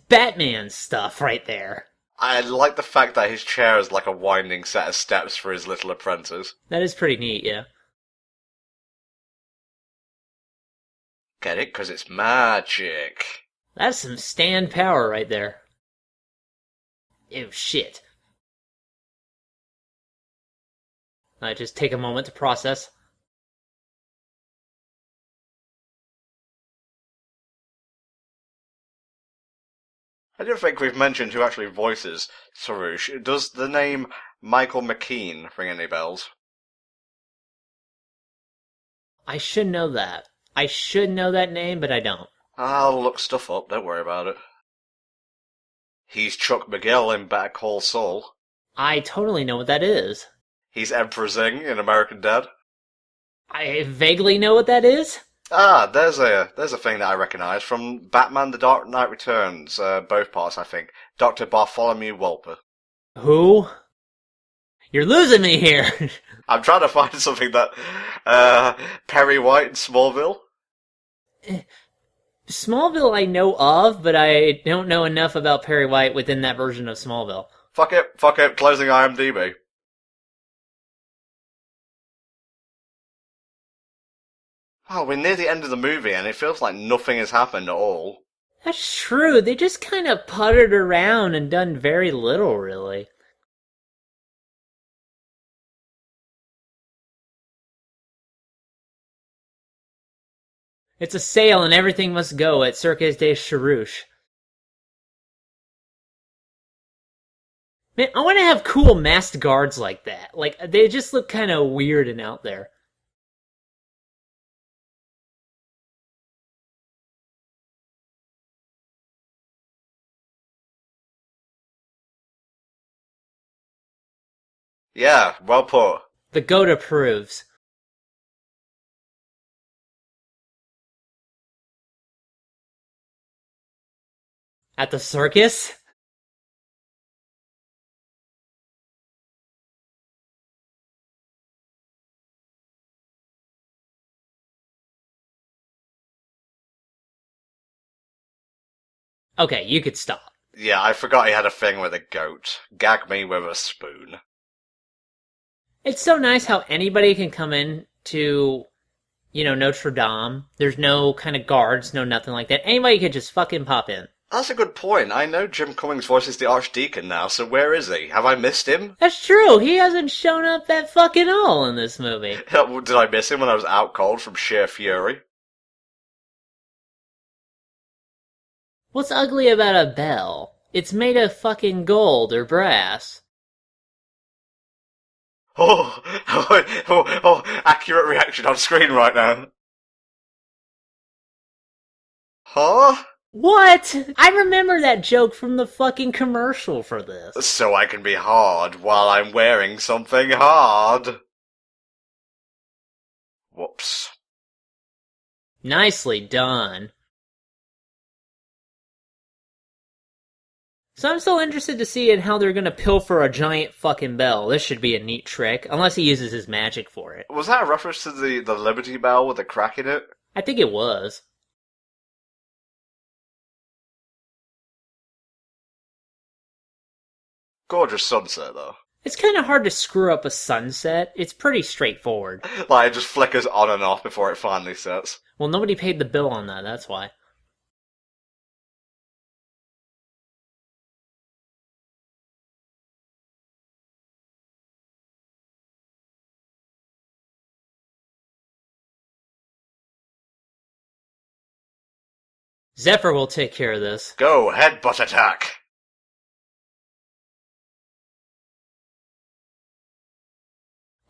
Batman stuff right there. I like the fact that his chair is like a winding set of steps for his little apprentice. That is pretty neat, yeah. Get it? 'Cause it's magic. That's some stand power right there. Ew, shit. I just take a moment to process. I don't think we've mentioned who actually voices Sarouche. Does the name Michael McKean ring any bells? I should know that. I should know that name, but I don't. I'll look stuff up, don't worry about it. He's Chuck McGill in Better Call Saul. I totally know what that is. He's Emperor Zing in American Dad. I vaguely know what that is. Ah, there's a thing that I recognise from Batman: The Dark Knight Returns, both parts, I think. Dr. Bartholomew Wolper. Who? You're losing me here. I'm trying to find something that Perry White in Smallville. Smallville I know of, but I don't know enough about Perry White within that version of Smallville. Fuck it, closing IMDb. Oh, we're near the end of the movie and it feels like nothing has happened at all. That's true. They just kind of puttered around and done very little, really. It's a sale and everything must go at Cirque de Charouche. Man, I want to have cool masked guards like that. Like, they just look kind of weird and out there. Yeah, well put. The goat approves. At the circus? Okay, you could stop. Yeah, I forgot he had a thing with a goat. Gag me with a spoon. It's so nice how anybody can come in to, Notre Dame. There's no kind of guards, no nothing like that. Anybody could just fucking pop in. That's a good point. I know Jim Cummings voices the Archdeacon now, so where is he? Have I missed him? That's true. He hasn't shown up that fucking all in this movie. Did I miss him when I was out cold from sheer fury? What's ugly about a bell? It's made of fucking gold or brass. Accurate reaction on screen right now. Huh? What? I remember that joke from the fucking commercial for this. So I can be hard while I'm wearing something hard. Whoops. Nicely done. So I'm still interested to see in how they're gonna pilfer a giant fucking bell. This should be a neat trick, unless he uses his magic for it. Was that a reference to the Liberty Bell with a crack in it? I think it was. Gorgeous sunset, though. It's kind of hard to screw up a sunset. It's pretty straightforward. Like, it just flickers on and off before it finally sets. Well, nobody paid the bill on that, that's why. Zephyr will take care of this. Go, headbutt attack!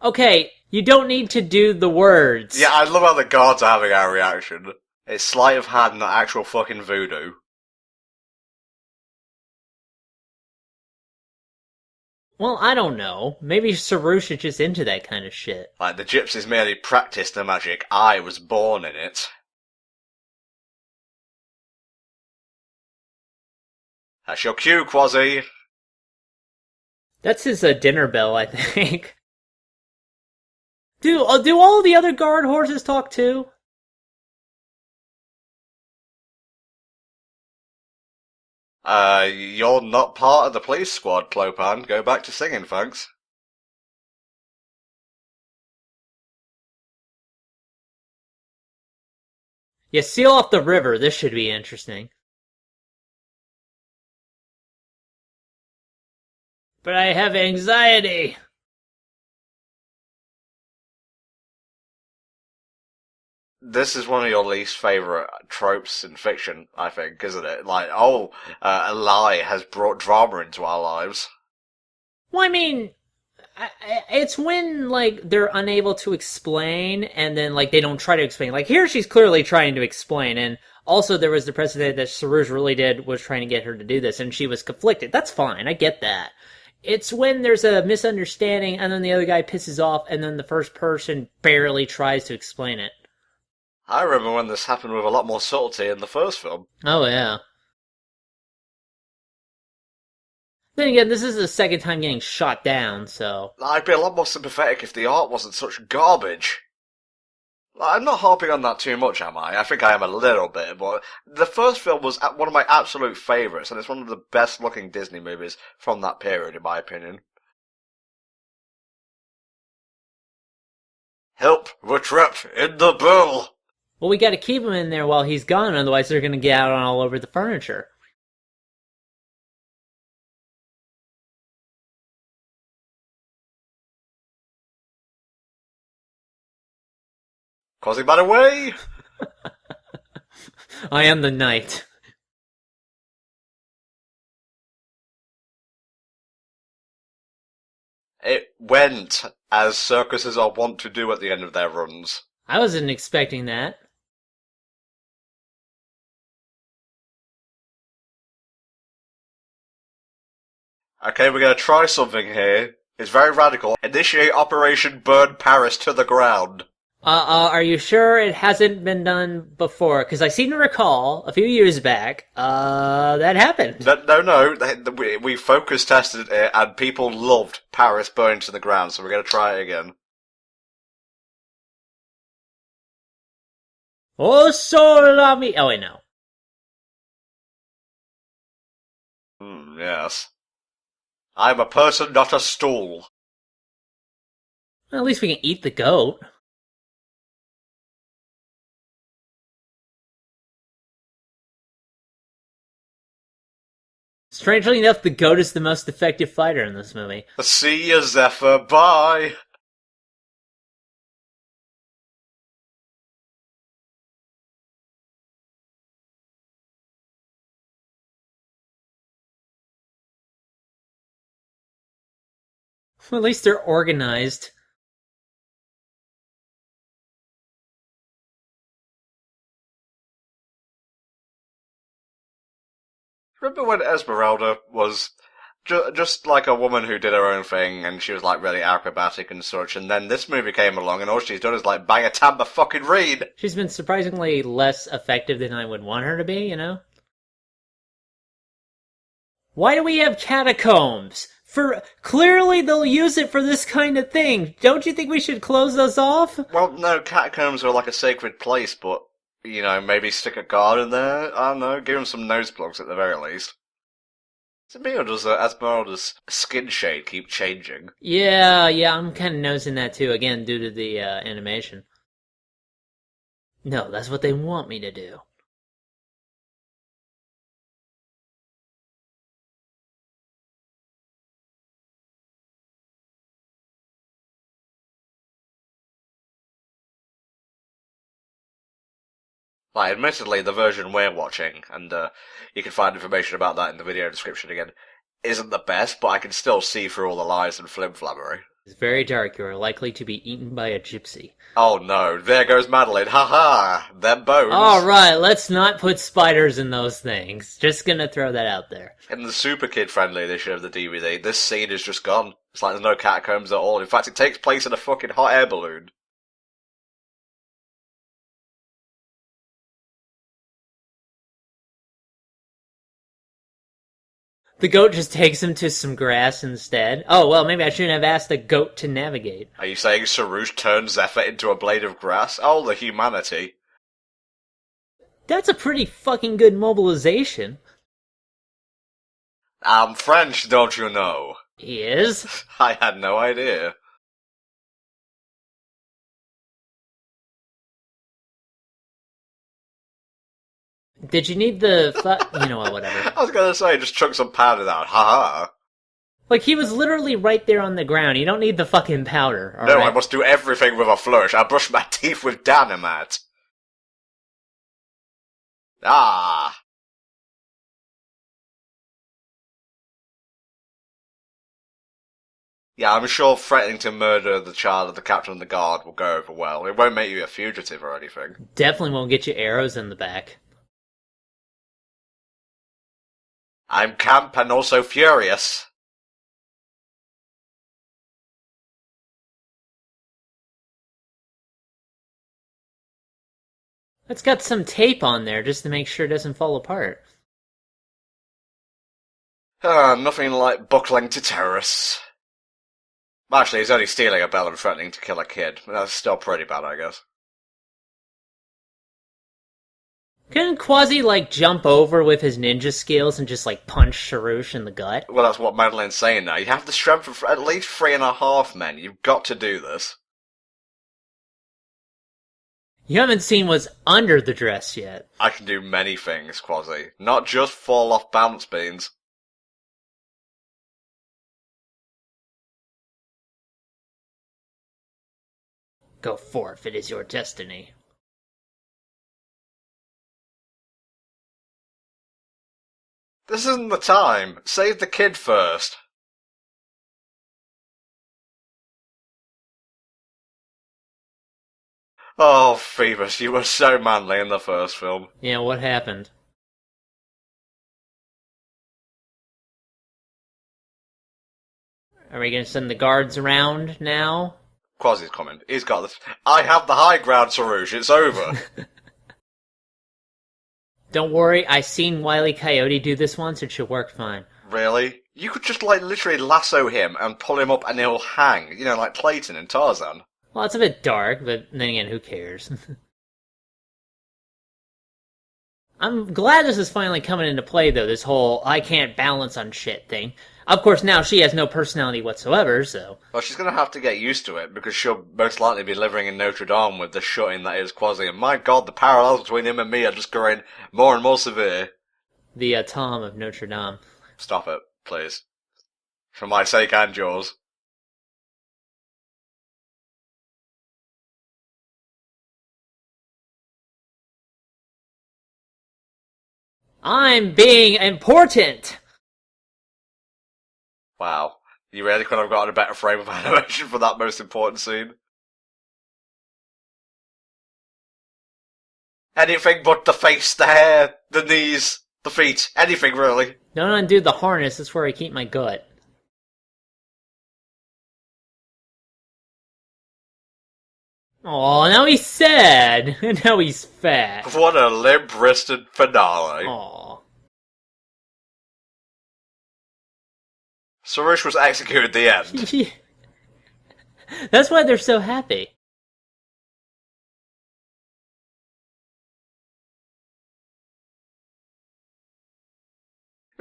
Okay, you don't need to do the words. Yeah, I love how the gods are having our reaction. It's sleight of hand, not actual fucking voodoo. Well, I don't know. Maybe Sarouche is just into that kind of shit. Like, the gypsies merely practiced the magic, I was born in it. That's your cue, Quasi. That's his dinner bell, I think. Do all the other guard horses talk too? You're not part of the police squad, Clopan. Go back to singing, thanks. Yeah, seal off the river. This should be interesting. But I have anxiety. This is one of your least favorite tropes in fiction, I think, isn't it? Like, oh, a lie has brought drama into our lives. Well, I mean, it's when like they're unable to explain, and then like they don't try to explain. Like here, she's clearly trying to explain, and also there was the precedent that Sarouge really did was trying to get her to do this, and she was conflicted. That's fine, I get that. It's when there's a misunderstanding, and then the other guy pisses off, and then the first person barely tries to explain it. I remember when this happened with a lot more subtlety in the first film. Oh yeah. Then again, this is the second time getting shot down, so I'd be a lot more sympathetic if the art wasn't such garbage. I'm not harping on that too much, am I? I think I am a little bit, but the first film was one of my absolute favourites, and it's one of the best-looking Disney movies from that period, in my opinion. Help! We're trapped in the bill! well, we got to keep him in there while he's gone, otherwise they're going to get out on all over the furniture. Causing bad away! I am the knight. It went, as circuses are wont to do at the end of their runs. I wasn't expecting that. Okay, we're gonna try something here. It's very radical. Initiate Operation Burn Paris to the ground. Are you sure it hasn't been done before? Because I seem to recall a few years back, that happened. No. We focus tested it, and people loved Paris burning to the ground, so we're gonna try it again. Oh, so me. Oh, wait, no. Yes. I'm a person, not a stool. Well, at least we can eat the goat. Strangely enough, the goat is the most effective fighter in this movie. See you, Zephyr. Bye. Well, at least they're organized. Remember when Esmeralda was just like a woman who did her own thing, and she was like really acrobatic and such, and then this movie came along, and all she's done is like bang a Tamba fucking Reed. She's been surprisingly less effective than I would want her to be, you know? Why do we have catacombs? Clearly they'll use it for this kind of thing. Don't you think we should close those off? Well, no, catacombs are like a sacred place, but maybe stick a guard in there. I don't know, give him some nose plugs at the very least. Is it me, or does Esmeralda's skin shade keep changing? Yeah, I'm kind of noticing that too, again, due to the animation. No, that's what they want me to do. Like, admittedly, the version we're watching, and you can find information about that in the video description again, isn't the best, but I can still see through all the lies and flimflammery. It's very dark. You are likely to be eaten by a gypsy. Oh no, there goes Madeline, haha, them bones. Alright, let's not put spiders in those things. Just gonna throw that out there. In the super kid-friendly edition of the DVD, this scene is just gone. It's like there's no catacombs at all. In fact, it takes place in a fucking hot air balloon. The goat just takes him to some grass instead. Oh, well, maybe I shouldn't have asked the goat to navigate. Are you saying Sarouge turned Zephyr into a blade of grass? Oh, the humanity. That's a pretty fucking good mobilization. I'm French, don't you know? He is? I had no idea. Did you need the you know what, whatever. I was gonna say, just chuck some powder down. Ha ha. Like, he was literally right there on the ground. You don't need the fucking powder, No, alright? I must do everything with a flourish. I brush my teeth with dynamite. Ah. Yeah, I'm sure threatening to murder the child of the captain of the guard will go over well. It won't make you a fugitive or anything. Definitely won't get you arrows in the back. I'm camp and also furious. It's got some tape on there just to make sure it doesn't fall apart. Nothing like buckling to terrorists. Actually, he's only stealing a bell and threatening to kill a kid. That's still pretty bad, I guess. Couldn't Quasi, like, jump over with his ninja skills and just, like, punch Sharush in the gut? Well, that's what Madeline's saying now. You have the strength of at least 3.5 men. You've got to do this. You haven't seen what's under the dress yet. I can do many things, Quasi. Not just fall off balance beams. Go forth, it is your destiny. This isn't the time. Save the kid first. Oh, Phoebus, you were so manly in the first film. Yeah, what happened? Are we gonna send the guards around now? Quasi's coming. He's got this. I have the high ground, Sarouche. It's over. Don't worry, I seen Wile E. Coyote do this once, it should work fine. Really? You could just, like, literally lasso him and pull him up and he'll hang. You know, like Clayton and Tarzan. Well, it's a bit dark, but then again, who cares? I'm glad this is finally coming into play, though, this whole I can't balance on shit thing. Of course, now she has no personality whatsoever, so... Well, she's gonna have to get used to it, because she'll most likely be living in Notre Dame with the shut-in that is Quasi, and my god, the parallels between him and me are just growing more and more severe. The Tom of Notre Dame. Stop it, please. For my sake and yours. I'm being important! Wow. You really couldn't have gotten a better frame of animation for that most important scene. Anything but the face, the hair, the knees, the feet, anything really. Don't undo the harness, that's where I keep my gut. Aw, now he's sad! And now he's fat. What a limp-wristed finale. Aw. Sarouche was executed at the end. That's why they're so happy.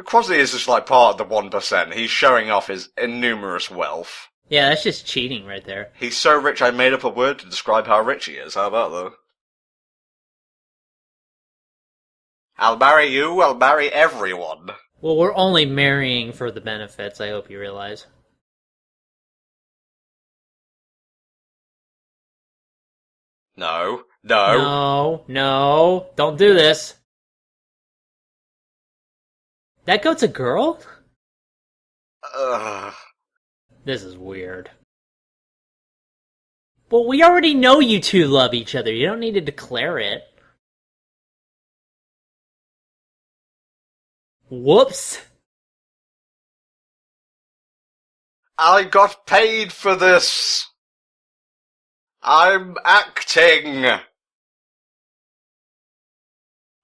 Quasi is just like part of the 1%. He's showing off his innumerous wealth. Yeah, that's just cheating right there. He's so rich I made up a word to describe how rich he is. How about that? I'll marry you, I'll marry everyone. Well, we're only marrying for the benefits, I hope you realize. No. No, don't do this. That goat's a girl? Ugh. This is weird. Well, we already know you two love each other. You don't need to declare it. Whoops. I got paid for this. I'm acting.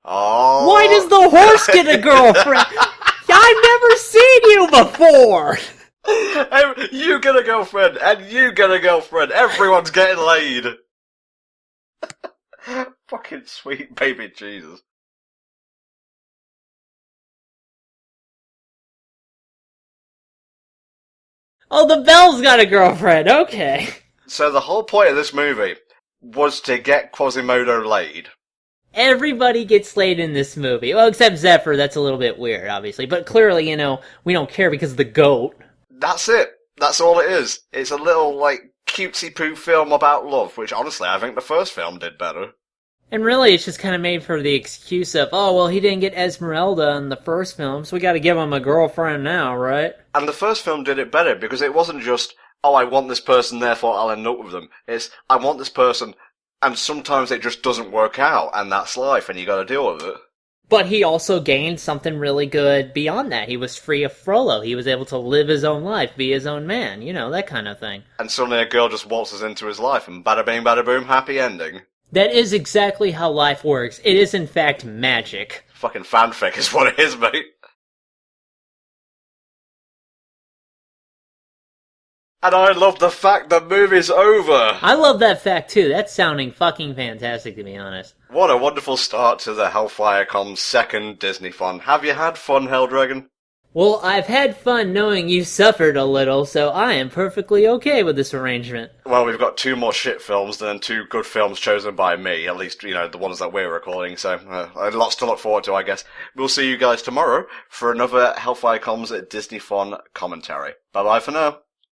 Oh. Why does the horse get a girlfriend? I've never seen you before! You get a girlfriend, and you get a girlfriend. Everyone's getting laid. Fucking sweet baby Jesus. Oh, the Belle's got a girlfriend. Okay. So the whole point of this movie was to get Quasimodo laid. Everybody gets laid in this movie. Well, except Zephyr. That's a little bit weird, obviously. But clearly, we don't care because of the goat. That's it. That's all it is. It's a little, cutesy-poo film about love, which honestly I think the first film did better. And really, it's just kind of made for the excuse of, oh, well, he didn't get Esmeralda in the first film, so we gotta give him a girlfriend now, right? And the first film did it better, because it wasn't just, oh, I want this person, therefore I'll end up with them. It's, I want this person, and sometimes it just doesn't work out, and that's life, and you gotta deal with it. But he also gained something really good beyond that. He was free of Frollo. He was able to live his own life, be his own man, that kind of thing. And suddenly a girl just waltzes into his life, and bada bing, bada boom, happy ending. That is exactly how life works. It is, in fact, magic. Fucking fanfic is what it is, mate. And I love the fact the movie's over. I love that fact, too. That's sounding fucking fantastic, to be honest. What a wonderful start to the HellfireComms second Disneython. Have you had fun, Helldragon? Well, I've had fun knowing you suffered a little, so I am perfectly okay with this arrangement. Well, we've got 2 more shit films than 2 good films chosen by me, at least, the ones that we're recording, so lots to look forward to, I guess. We'll see you guys tomorrow for another HellfireComms Disneython commentary. Bye-bye for now.